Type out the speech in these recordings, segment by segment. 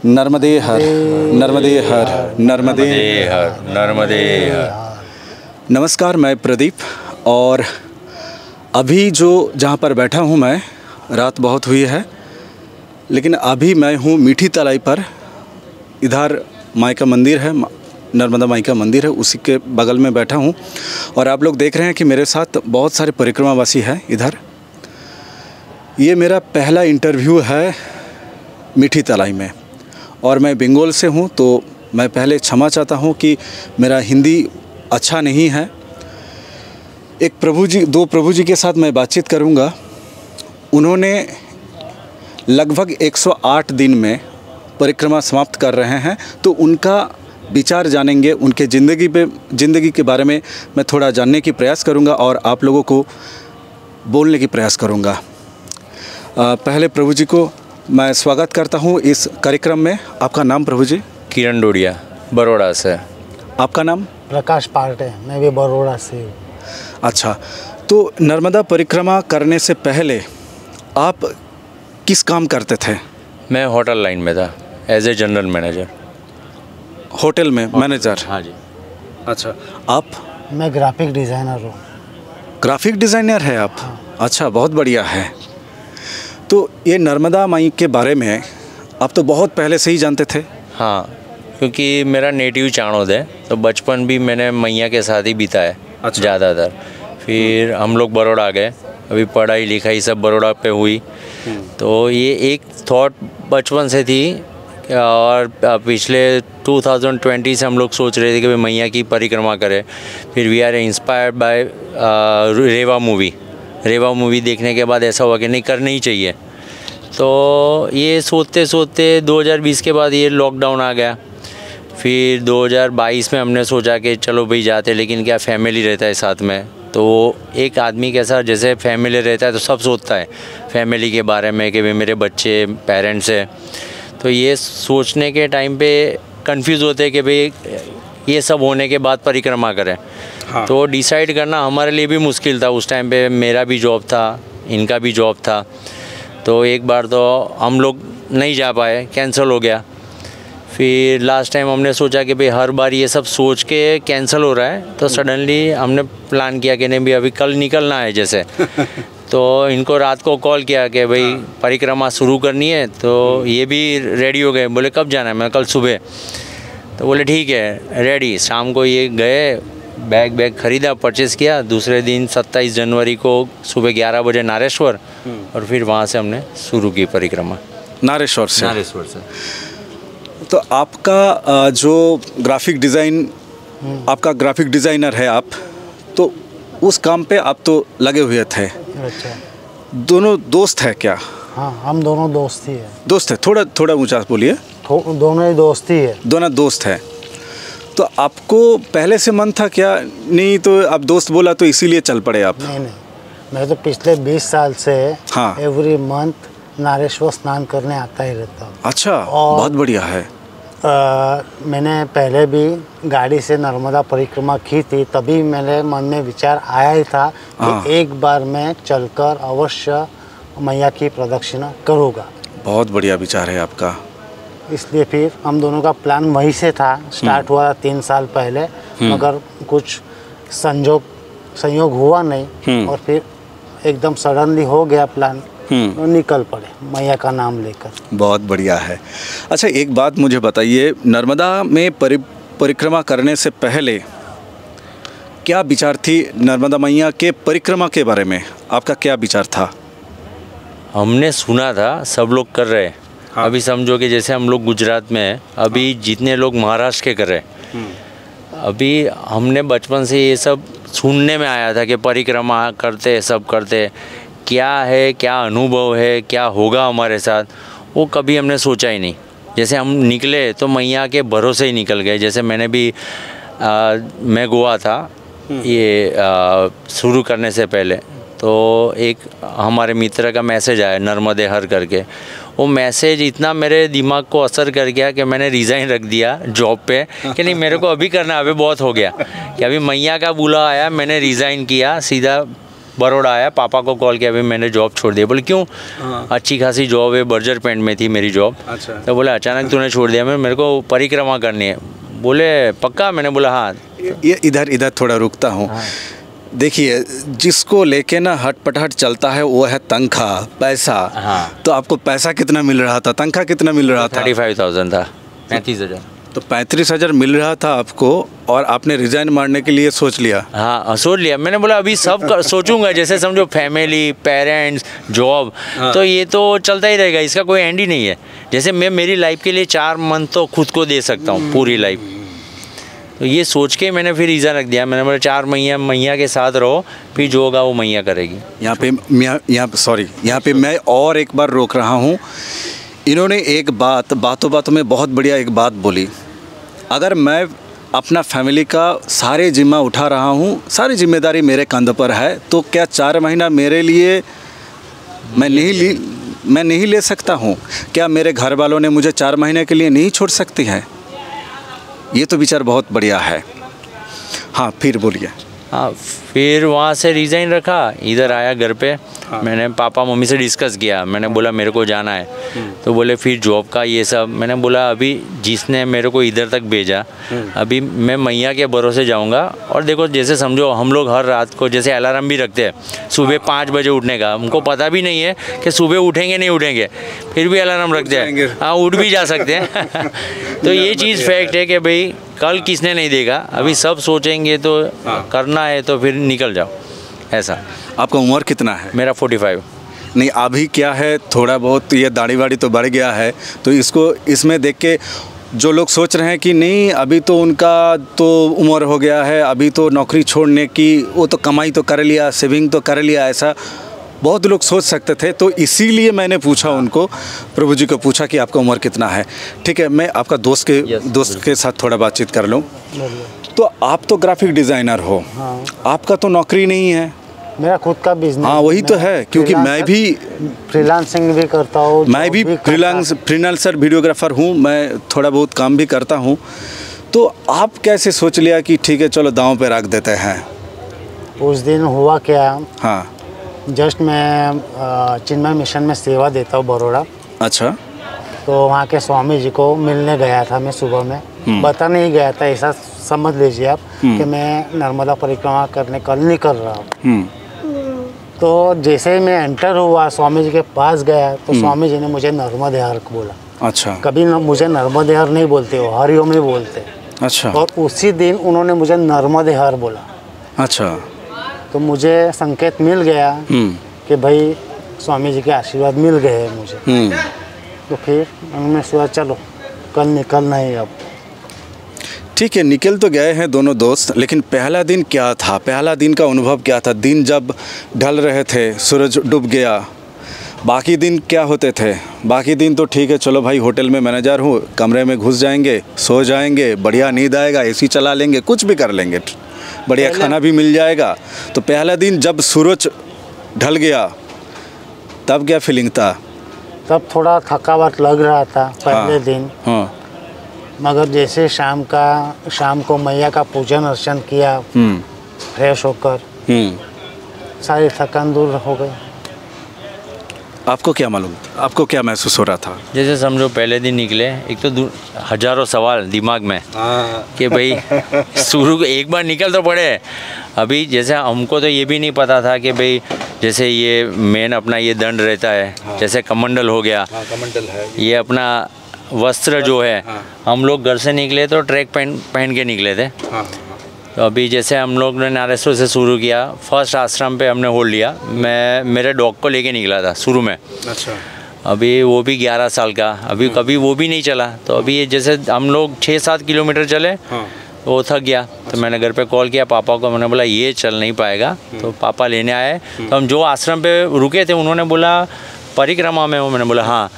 नर्मदे हर, नर्मदे हर, नर्मदे हर, नर्मदे हर। नमस्कार, मैं प्रदीप। और अभी जो जहाँ पर बैठा हूँ मैं, रात बहुत हुई है, लेकिन अभी मैं हूँ मीठी तलाई पर। इधर माई का मंदिर है, नर्मदा माई का मंदिर है, उसी के बगल में बैठा हूँ। और आप लोग देख रहे हैं कि मेरे साथ बहुत सारे परिक्रमावासी हैं इधर। ये मेरा पहला इंटरव्यू है मीठी तलाई में, और मैं बंगाल से हूँ, तो मैं पहले क्षमा चाहता हूँ कि मेरा हिंदी अच्छा नहीं है। दो प्रभु जी के साथ मैं बातचीत करूँगा। उन्होंने लगभग 108 दिन में परिक्रमा समाप्त कर रहे हैं, तो उनका विचार जानेंगे। उनके ज़िंदगी के बारे में मैं थोड़ा जानने की प्रयास करूँगा और आप लोगों को बोलने की प्रयास करूँगा। पहले प्रभु जी को मैं स्वागत करता हूँ इस कार्यक्रम में। आपका नाम प्रभु जी? किरण डोडिया, बड़ौदा से। आपका नाम? प्रकाश पार्टे, मैं भी बड़ौदा से हूँ। अच्छा, तो नर्मदा परिक्रमा करने से पहले आप किस काम करते थे? मैं होटल लाइन में था, as a general manager. Hotel में मैनेजर? हाँ जी। अच्छा, आप? मैं ग्राफिक डिज़ाइनर हूँ। ग्राफिक डिज़ाइनर है आप? अच्छा, बहुत बढ़िया है। तो ये नर्मदा माई के बारे में आप तो बहुत पहले से ही जानते थे? हाँ, क्योंकि मेरा नेटिव चाणोद है, तो बचपन भी मैंने मैया के साथ ही बीता है। अच्छा। ज़्यादातर। फिर हम लोग बड़ौदा आ गए, अभी पढ़ाई लिखाई सब बड़ौदा पे हुई। तो ये एक थॉट बचपन से थी, और पिछले 2020 से हम लोग सोच रहे थे कि मैया की परिक्रमा करें। फिर we are inspired by Reva movie देखने के बाद ऐसा हुआ कि नहीं, करना ही चाहिए। तो ये सोचते सोचते 2020 के बाद ये लॉकडाउन आ गया। फिर 2022 में हमने सोचा कि चलो भाई जाते, लेकिन क्या फैमिली रहता है साथ में, तो एक आदमी के साथ जैसे फैमिली रहता है तो सब सोचता है फैमिली के बारे में कि भाई मेरे बच्चे, पेरेंट्स है। तो ये सोचने के टाइम पे कंफ्यूज होते हैं कि भाई ये सब होने के बाद परिक्रमा करें। हाँ। तो डिसाइड करना हमारे लिए भी मुश्किल था। उस टाइम पे मेरा भी जॉब था, इनका भी जॉब था। तो एक बार तो हम लोग नहीं जा पाए, कैंसिल हो गया। फिर लास्ट टाइम हमने सोचा कि भाई हर बार ये सब सोच के कैंसिल हो रहा है, तो सडनली हमने प्लान किया कि नहीं भाई अभी कल निकलना है जैसे। तो इनको रात को कॉल किया कि भाई परिक्रमा शुरू करनी है, तो ये भी रेडी हो गए। बोले कब जाना है? मैं कल सुबह। तो बोले ठीक है, रेडी। शाम को ये गए, बैग ख़रीदा, परचेज़ किया। दूसरे दिन 27 जनवरी को सुबह 11 बजे नारेश्वर, और फिर वहाँ से हमने शुरू की परिक्रमा। नारेश्वर से? नारेश्वर से। तो आपका जो ग्राफिक डिज़ाइनर है आप, तो उस काम पे आप तो लगे हुए थे। अच्छा। दोनों दोस्त है क्या? हाँ, हम दोनों दोस्त ही हैं। दोस्त है? थोड़ा ऊंचा बोलिए। दोनों ही दोस्त ही है। दोनों दोस्त है। तो आपको पहले से मन था क्या? नहीं, तो आप दोस्त बोला तो इसीलिए चल पड़े आप? नहीं, मैं तो पिछले 20 साल से हाँ, एवरी मंथ नारेश्वर स्नान करने आता ही रहता हूँ। अच्छा, बहुत बढ़िया है। मैंने पहले भी गाड़ी से नर्मदा परिक्रमा की थी, तभी मेरे मन में विचार आया ही था कि एक बार मैं चलकर अवश्य मैया की प्रदक्षिणा करूँगा। बहुत बढ़िया विचार है आपका। इसलिए फिर हम दोनों का प्लान वहीं से था, स्टार्ट हुआ 3 साल पहले, मगर कुछ संयोग हुआ नहीं, और फिर एकदम सडनली हो गया प्लान, तो निकल पड़े मैया का नाम लेकर। बहुत बढ़िया है। अच्छा, एक बात मुझे बताइए, नर्मदा में परिक्रमा करने से पहले क्या विचार थी? नर्मदा मैया के परिक्रमा के बारे में आपका क्या विचार था? हमने सुना था सब लोग कर रहे हैं। हाँ। अभी समझो कि जैसे हम लोग गुजरात में हैं, अभी जितने लोग महाराष्ट्र के कर रहे हैं, अभी हमने बचपन से ये सब सुनने में आया था कि परिक्रमा करते, सब करते। क्या है, क्या अनुभव है, क्या होगा हमारे साथ, वो कभी हमने सोचा ही नहीं। जैसे हम निकले तो मैया के भरोसे ही निकल गए। जैसे मैंने भी मैं गोवा था ये शुरू करने से पहले, तो एक हमारे मित्र का मैसेज आया नर्मदे हर करके। वो मैसेज इतना मेरे दिमाग को असर कर गया कि मैंने रिज़ाइन रख दिया जॉब पे कि नहीं, मेरे को अभी करना, अभी बहुत हो गया कि अभी मैया का बुला आया। मैंने रिज़ाइन किया, सीधा बड़ौदा आया, पापा को कॉल किया, भाई मैंने जॉब छोड़ दिया। बोले क्यों? अच्छी खासी जॉब है, बर्जर पेंट में थी मेरी जॉब। अच्छा। तो बोले अचानक तूने छोड़ दिया? मेरे को परिक्रमा करनी है। बोले पक्का? मैंने बोला हाँ। ये इधर थोड़ा रुकता हूँ। देखिए, जिसको लेके ना हटपटाहट चलता है वो है तनख्वाह, पैसा। हाँ। तो आपको पैसा कितना मिल रहा था? तनख्वाह कितना मिल रहा था? 35,000 था, 35,000। तो 35,000 मिल रहा था आपको और आपने रिजाइन मारने के लिए सोच लिया? हाँ, सोच लिया। मैंने बोला अभी सब सोचूंगा, जैसे समझो फैमिली, पेरेंट्स, जॉब, तो ये तो चलता ही रहेगा, इसका कोई एंड ही नहीं है। जैसे मैं मेरी लाइफ के लिए 4 मंथ तो खुद को दे सकता हूँ, पूरी लाइफ। तो ये सोच के मैंने फिर रीज़न रख दिया। मैंने बोला 4 मैया के साथ रहो, फिर जो होगा वो मैया करेगी। यहाँ पे मैं और एक बार रोक रहा हूँ। इन्होंने एक बातों में बहुत बढ़िया एक बात बोली। अगर मैं अपना फैमिली का सारे जिम्मा उठा रहा हूँ, सारी जिम्मेदारी मेरे कंधों पर है, तो क्या 4 महीना मेरे लिए मैं नहीं ले सकता हूँ? क्या मेरे घर वालों ने मुझे 4 महीने के लिए नहीं छोड़ सकती हैं? ये तो विचार बहुत बढ़िया है। हाँ, फिर बोलिए। हाँ, फिर वहाँ से रिज़ाइन रखा, इधर आया घर पे। मैंने पापा मम्मी से डिस्कस किया, मैंने बोला मेरे को जाना है। तो बोले फिर जॉब का ये सब। मैंने बोला अभी जिसने मेरे को इधर तक भेजा, अभी मैं मैया के भरोसे जाऊंगा। और देखो, जैसे समझो हम लोग हर रात को जैसे अलार्म भी रखते हैं सुबह 5 बजे उठने का। हमको पता भी नहीं है कि सुबह उठेंगे नहीं उठेंगे, फिर भी अलार्म रखते हैं। हाँ, उठ भी जा सकते हैं। तो ये चीज़ फैक्ट है कि भाई कल किसने नहीं देगा, अभी सब सोचेंगे तो करना है तो फिर निकल जाओ, ऐसा। आपका उम्र कितना है? मेरा 45। नहीं, अभी क्या है, थोड़ा बहुत ये दाढ़ी वाड़ी तो बढ़ गया है, तो इसमें देख के जो लोग सोच रहे हैं कि नहीं अभी तो उनका तो उम्र हो गया है, अभी तो नौकरी छोड़ने की, वो तो कमाई तो कर लिया, सेविंग तो कर लिया, ऐसा बहुत लोग सोच सकते थे। तो इसीलिए मैंने पूछा उनको, प्रभु जी को पूछा कि आपका उम्र कितना है। ठीक है, मैं आपका दोस्त के साथ थोड़ा बातचीत कर लूँ। तो आप तो ग्राफिक डिज़ाइनर हो। हाँ। आपका तो नौकरी नहीं है? मेरा खुद का बिजनेस। हाँ, वही तो है, क्योंकि मैं भी फ्रीलांसिंग भी करता हूँ। मैं भी फ्रीलांसर वीडियोग्राफर हूँ, मैं थोड़ा बहुत काम भी करता हूँ। तो आप कैसे सोच लिया कि ठीक है चलो दांव पे रख देते हैं? उस दिन हुआ क्या, हाँ, जस्ट मैं चिन्मय मिशन में सेवा देता हूँ बड़ौदा। अच्छा। तो वहाँ के स्वामी जी को मिलने गया था मैं सुबह में। बता नहीं गया था, ऐसा समझ लीजिए आप कि मैं नर्मदा परिक्रमा करने कल निकल रहा हूँ। तो जैसे ही मैं एंटर हुआ, स्वामी जी के पास गया, तो स्वामी जी ने मुझे नर्मदे हर बोला। अच्छा। कभी मुझे नर्मदे हर नहीं बोलते, वो हरिओम ही बोलते। अच्छा। और उसी दिन उन्होंने मुझे नर्मदे हर बोला। अच्छा। तो मुझे संकेत मिल गया कि भाई स्वामी जी के आशीर्वाद मिल गए मुझे। तो फिर उन्होंने सोचा चलो कल निकलना ही अब। ठीक है, निकल तो गए हैं दोनों दोस्त, लेकिन पहला दिन क्या था? पहला दिन का अनुभव क्या था? दिन जब ढल रहे थे, सूरज डूब गया, बाकी दिन क्या होते थे? बाकी दिन तो ठीक है, चलो भाई होटल में मैनेजर हूँ, कमरे में घुस जाएंगे, सो जाएंगे, बढ़िया नींद आएगा, एसी चला लेंगे, कुछ भी कर लेंगे, बढ़िया खाना भी मिल जाएगा। तो पहला दिन जब सूरज ढल गया तब क्या फीलिंग था? तब थोड़ा थकावट लग रहा था पहले दिन। हाँ। मगर जैसे शाम को मैया का पूजन अर्चन किया, फ्रेश होकर सारी थकान दूर हो गई। आपको क्या मालूम, आपको क्या महसूस हो रहा था? जैसे समझो पहले दिन निकले, एक तो हजारों सवाल दिमाग में कि भाई शुरू एक बार निकल तो पड़े। अभी जैसे हमको तो ये भी नहीं पता था कि भाई जैसे ये मेन अपना ये दंड रहता है, जैसे कमंडल हो गया, कमंडल है, ये अपना वस्त्र जो है। हम लोग घर से निकले तो ट्रैक पहन के निकले थे। तो अभी जैसे हम लोग ने नारेश्वर से शुरू किया, फर्स्ट आश्रम पे हमने होल्ड लिया। मैं मेरे डॉग को लेके निकला था शुरू में। अच्छा। अभी वो भी 11 साल का, अभी कभी वो भी नहीं चला। तो अभी ये जैसे हम लोग 6-7 किलोमीटर चले, वो थक गया। तो मैंने घर पे कॉल किया पापा को, मैंने बोला ये चल नहीं पाएगा। तो पापा लेने आए। तो हम जो आश्रम पे रुके थे उन्होंने बोला परिक्रमा में हो, मैंने बोला हाँ।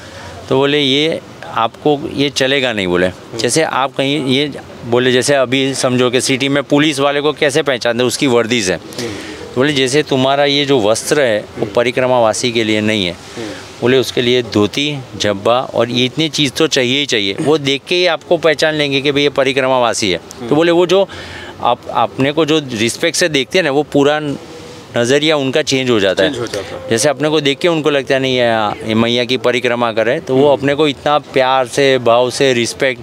तो बोले ये आपको ये चलेगा नहीं। बोले जैसे आप कहीं ये बोले जैसे अभी समझो कि सिटी में पुलिस वाले को कैसे पहचानते, उसकी वर्दी से। तो बोले जैसे तुम्हारा ये जो वस्त्र है वो परिक्रमावासी के लिए नहीं है। बोले उसके लिए धोती, झब्बा और ये इतनी चीज़ तो चाहिए ही चाहिए। वो देख के ही आपको पहचान लेंगे कि भाई ये परिक्रमावासी है। तो बोले वो जो आप अपने को जो रिस्पेक्ट से देखते हैं ना, वो पूरा नज़रिया उनका चेंज हो जाता है। जैसे अपने को देख के उनको लगता है नहीं ये मैया की परिक्रमा करे, तो वो अपने को इतना प्यार से, भाव से, रिस्पेक्ट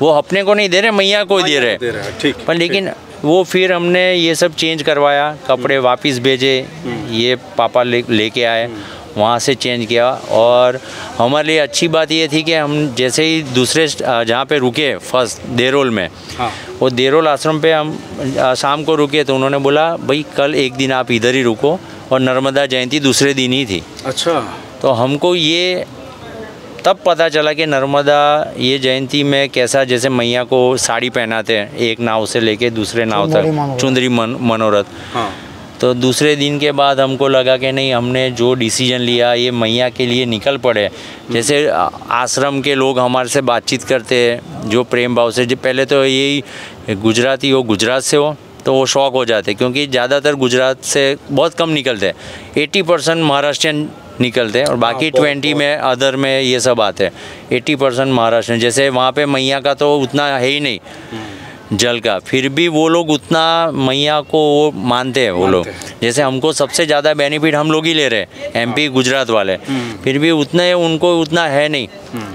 वो अपने को नहीं दे रहे, मैया को दे रहे। ठीक, पर लेकिन वो फिर हमने ये सब चेंज करवाया, कपड़े वापस भेजे, ये पापा लेके आए, वहाँ से चेंज किया। और हमारे लिए अच्छी बात ये थी कि हम जैसे ही दूसरे जहाँ पे रुके फर्स्ट देरोल में, हाँ। वो देरोल आश्रम पे हम शाम को रुके, तो उन्होंने बोला भाई कल एक दिन आप इधर ही रुको, और नर्मदा जयंती दूसरे दिन ही थी। अच्छा। तो हमको ये तब पता चला कि नर्मदा ये जयंती में कैसा, जैसे मैया को साड़ी पहनाते हैं एक नाव से लेके दूसरे नाव तक, चुंदरी मनोरथ। हाँ। तो दूसरे दिन के बाद हमको लगा कि नहीं, हमने जो डिसीजन लिया ये मैया के लिए निकल पड़े। जैसे आश्रम के लोग हमारे से बातचीत करते हैं जो प्रेम भाव से, जो पहले तो यही गुजराती हो, गुजरात से हो, तो वो शौक हो जाते, क्योंकि ज़्यादातर गुजरात से बहुत कम निकलते, 80% महाराष्ट्रियन निकलते हैं और बाकी 20 में अदर में ये सब आते हैं। 80% महाराष्ट्र, जैसे वहाँ पे मैया का तो उतना है ही नहीं जल का, फिर भी वो लोग उतना मैया को वो मानते हैं वो लोग। जैसे हमको सबसे ज़्यादा बेनिफिट हम लोग ही ले रहे हैं, एमपी गुजरात वाले, फिर भी उतने उनको उतना है नहीं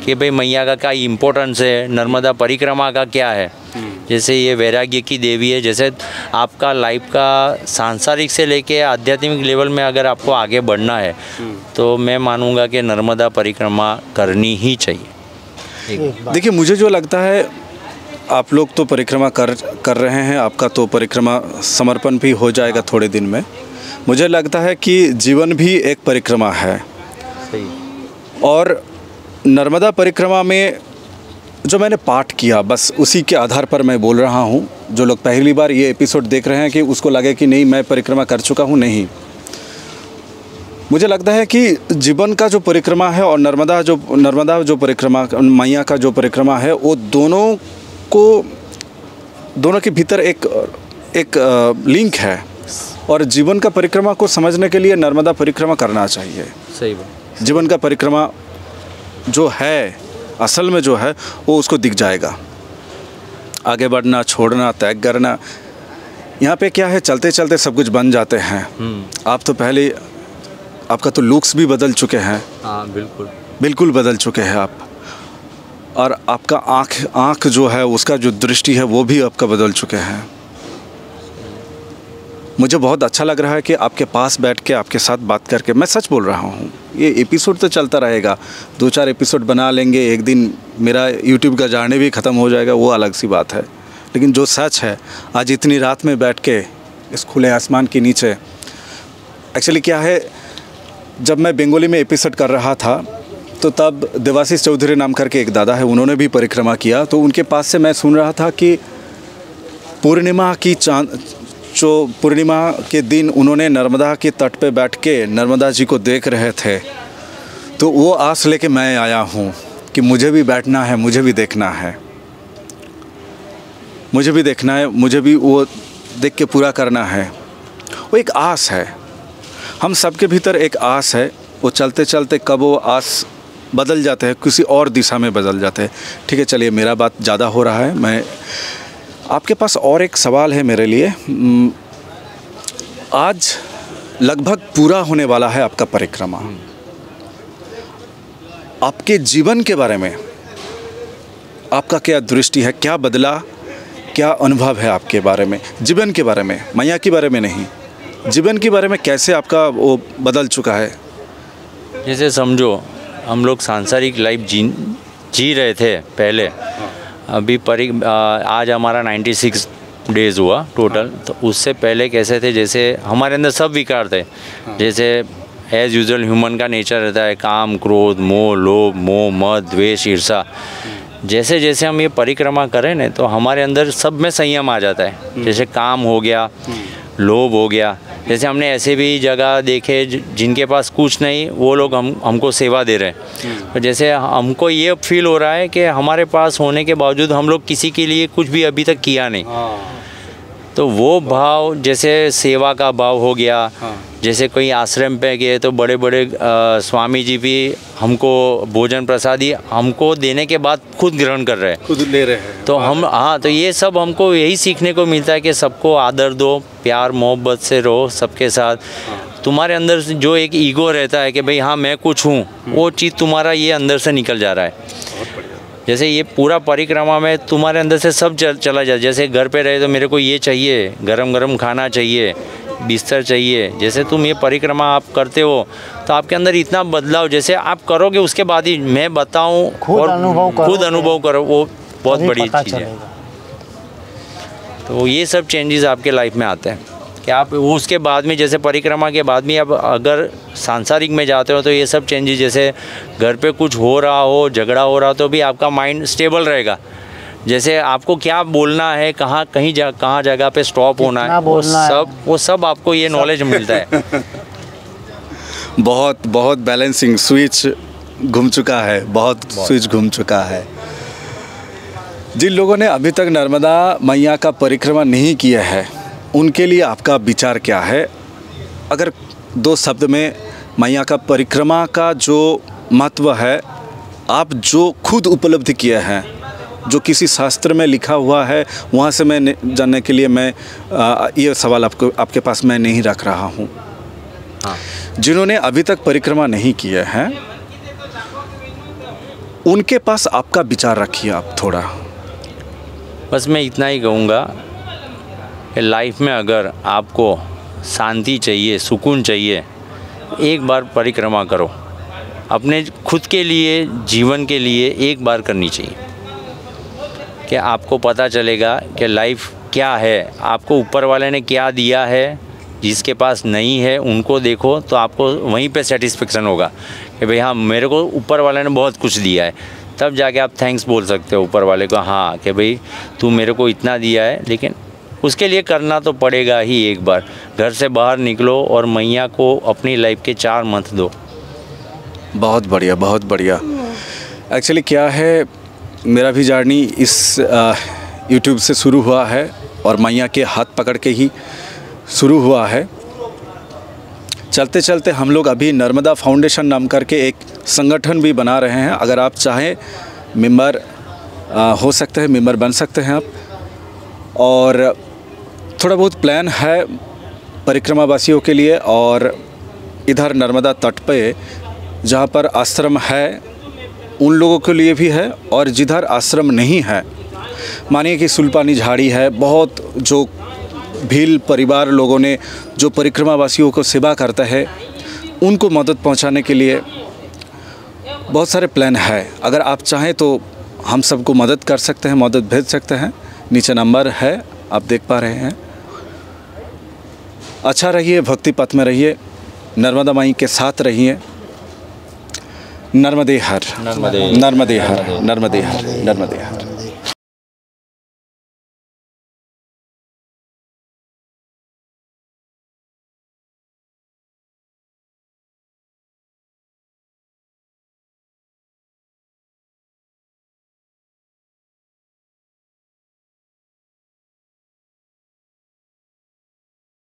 कि भाई मैया का क्या इम्पोर्टेंस है, नर्मदा परिक्रमा का क्या है। जैसे ये वैराग्य की देवी है, जैसे आपका लाइफ का सांसारिक से लेके आध्यात्मिक लेवल में अगर आपको आगे बढ़ना है, तो मैं मानूंगा कि नर्मदा परिक्रमा करनी ही चाहिए। देखिए, मुझे जो लगता है, आप लोग तो परिक्रमा कर रहे हैं, आपका तो परिक्रमा समर्पण भी हो जाएगा थोड़े दिन में। मुझे लगता है कि जीवन भी एक परिक्रमा है। सही। और नर्मदा परिक्रमा में जो मैंने पाठ किया, बस उसी के आधार पर मैं बोल रहा हूँ। जो लोग पहली बार ये एपिसोड देख रहे हैं कि उसको लगे कि नहीं मैं परिक्रमा कर चुका हूँ, नहीं। मुझे लगता है कि जीवन का जो परिक्रमा है और नर्मदा जो परिक्रमा, मैया का जो परिक्रमा है, वो दोनों के भीतर एक लिंक है। और जीवन का परिक्रमा को समझने के लिए नर्मदा परिक्रमा करना चाहिए। सही बात। जीवन का परिक्रमा जो है, असल में जो है, वो उसको दिख जाएगा। आगे बढ़ना, छोड़ना, त्याग करना, यहाँ पे क्या है, चलते चलते सब कुछ बन जाते हैं। आप तो पहले, आपका तो लुक्स भी बदल चुके हैं। हाँ, बिल्कुल बदल चुके हैं आप। और आपका आँख जो है, उसका जो दृष्टि है, वो भी आपका बदल चुके हैं। मुझे बहुत अच्छा लग रहा है कि आपके पास बैठ के, आपके साथ बात करके, मैं सच बोल रहा हूँ, ये एपिसोड तो चलता रहेगा, 2-4 एपिसोड बना लेंगे, एक दिन मेरा यूट्यूब का जर्नी भी ख़त्म हो जाएगा, वो अलग सी बात है। लेकिन जो सच है, आज इतनी रात में बैठ के इस खुले आसमान के नीचे, एक्चुअली क्या है, जब मैं बंगाली में एपिसोड कर रहा था, तो तब देवाशीष चौधरी नाम करके एक दादा है, उन्होंने भी परिक्रमा किया। तो उनके पास से मैं सुन रहा था कि पूर्णिमा के दिन उन्होंने नर्मदा के तट पे बैठ के नर्मदा जी को देख रहे थे। तो वो आस लेके मैं आया हूँ कि मुझे भी बैठना है, मुझे भी देखना है, मुझे भी वो देख के पूरा करना है। वो एक आस है, हम सबके भीतर एक आस है। वो चलते चलते कब वो आस बदल जाते हैं, किसी और दिशा में बदल जाते हैं। ठीक है, चलिए, मेरा बात ज़्यादा हो रहा है। मैं आपके पास और एक सवाल है मेरे लिए। आज लगभग पूरा होने वाला है आपका परिक्रमा। आपके जीवन के बारे में आपका क्या दृष्टि है, क्या बदला, क्या अनुभव है आपके बारे में, जीवन के बारे में, मैया के बारे में नहीं, जीवन के बारे में कैसे आपका वो बदल चुका है? जैसे समझो, हम लोग सांसारिक लाइफ जी रहे थे पहले। अभी आज हमारा 96 डेज़ हुआ टोटल। तो उससे पहले कैसे थे, जैसे हमारे अंदर सब विकार थे। जैसे एज़ यूजुअल ह्यूमन का नेचर रहता है, काम, क्रोध, मोह, लोभ, मोह, मद, द्वेष, ईर्षा। जैसे जैसे हम ये परिक्रमा करें ना, तो हमारे अंदर सब में संयम आ जाता है। जैसे काम हो गया, लोभ हो गया। जैसे हमने ऐसे भी जगह देखे जिनके पास कुछ नहीं, वो लोग हमको सेवा दे रहे हैं। तो जैसे हमको ये फील हो रहा है कि हमारे पास होने के बावजूद हम लोग किसी के लिए कुछ भी अभी तक किया नहीं। तो वो भाव, जैसे सेवा का भाव हो गया, जैसे कोई आश्रम पे गए तो बड़े बड़े स्वामी जी भी हमको भोजन प्रसादी हमको देने के बाद खुद ग्रहण कर रहे हैं, खुद ले रहे हैं। तो हम हाँ, तो ये सब हमको यही सीखने को मिलता है कि सबको आदर दो, प्यार मोहब्बत से रहो सबके साथ। तुम्हारे अंदर से जो एक ईगो रहता है कि भाई हाँ मैं कुछ हूँ, वो चीज़ तुम्हारा ये अंदर से निकल जा रहा है। जैसे ये पूरा परिक्रमा में तुम्हारे अंदर से सब चला जाए। जैसे घर पे रहे तो मेरे को ये चाहिए, गरम गरम खाना चाहिए, बिस्तर चाहिए। जैसे तुम ये परिक्रमा आप करते हो तो आपके अंदर इतना बदलाव, जैसे आप करोगे उसके बाद ही मैं बताऊं, खुद अनुभव करो, वो बहुत बड़ी चीज़ है। तो ये सब चेंजेस आपके लाइफ में आते हैं कि आप उसके बाद में, जैसे परिक्रमा के बाद में आप अगर सांसारिक में जाते हो तो ये सब चेंजेस, जैसे घर पे कुछ हो रहा हो, झगड़ा हो रहा हो तो भी आपका माइंड स्टेबल रहेगा। जैसे आपको क्या बोलना है, कहाँ जगह पे स्टॉप होना है, वो सब आपको ये नॉलेज मिलता है। बहुत बहुत बैलेंसिंग स्विच घूम चुका है, बहुत स्विच घूम चुका है। जिन लोगों ने अभी तक नर्मदा मैया का परिक्रमा नहीं किया है, उनके लिए आपका विचार क्या है? अगर 2 शब्द में मैया का परिक्रमा का जो महत्व है, आप जो खुद उपलब्धि किए हैं, जो किसी शास्त्र में लिखा हुआ है, वहाँ से मैं जानने के लिए मैं ये सवाल आपके पास मैं नहीं रख रहा हूँ। हाँ। जिन्होंने अभी तक परिक्रमा नहीं किए हैं, उनके पास आपका विचार रखिए आप थोड़ा। बस मैं इतना ही कहूँगा कि लाइफ में अगर आपको शांति चाहिए, सुकून चाहिए, एक बार परिक्रमा करो। अपने खुद के लिए, जीवन के लिए एक बार करनी चाहिए कि आपको पता चलेगा कि लाइफ क्या है, आपको ऊपर वाले ने क्या दिया है। जिसके पास नहीं है उनको देखो तो आपको वहीं पे सेटिस्फेक्शन होगा कि भाई हाँ मेरे को ऊपर वाले ने बहुत कुछ दिया है। तब जाके आप थैंक्स बोल सकते हो ऊपर वाले को, हाँ कि भाई तू मेरे को इतना दिया है। लेकिन उसके लिए करना तो पड़ेगा ही। एक बार घर से बाहर निकलो और मैया को अपनी लाइफ के 4 मंथ दो। बहुत बढ़िया, बहुत बढ़िया। एक्चुअली क्या है, मेरा भी जर्नी इस यूट्यूब से शुरू हुआ है और मैया के हाथ पकड़ के ही शुरू हुआ है। चलते चलते हम लोग अभी नर्मदा फाउंडेशन नाम करके एक संगठन भी बना रहे हैं। अगर आप चाहें मेंबर हो सकते हैं, मेंबर बन सकते हैं आप। और थोड़ा बहुत प्लान है परिक्रमा वासियों के लिए, और इधर नर्मदा तट पे जहाँ पर आश्रम है उन लोगों के लिए भी है, और जिधर आश्रम नहीं है, मानिए कि सुल्पानी झाड़ी है, बहुत जो भील परिवार लोगों ने जो परिक्रमा वासियों को सेवा करता है, उनको मदद पहुंचाने के लिए बहुत सारे प्लान है। अगर आप चाहें तो हम सबको मदद कर सकते हैं, मदद भेज सकते हैं। नीचे नंबर है, आप देख पा रहे हैं। अच्छा रहिए, भक्ति पथ में रहिए, नर्मदा माई के साथ रहिए। नर्मदे हर, नर्मदे हर, नर्मदे हर, नर्मदे हर।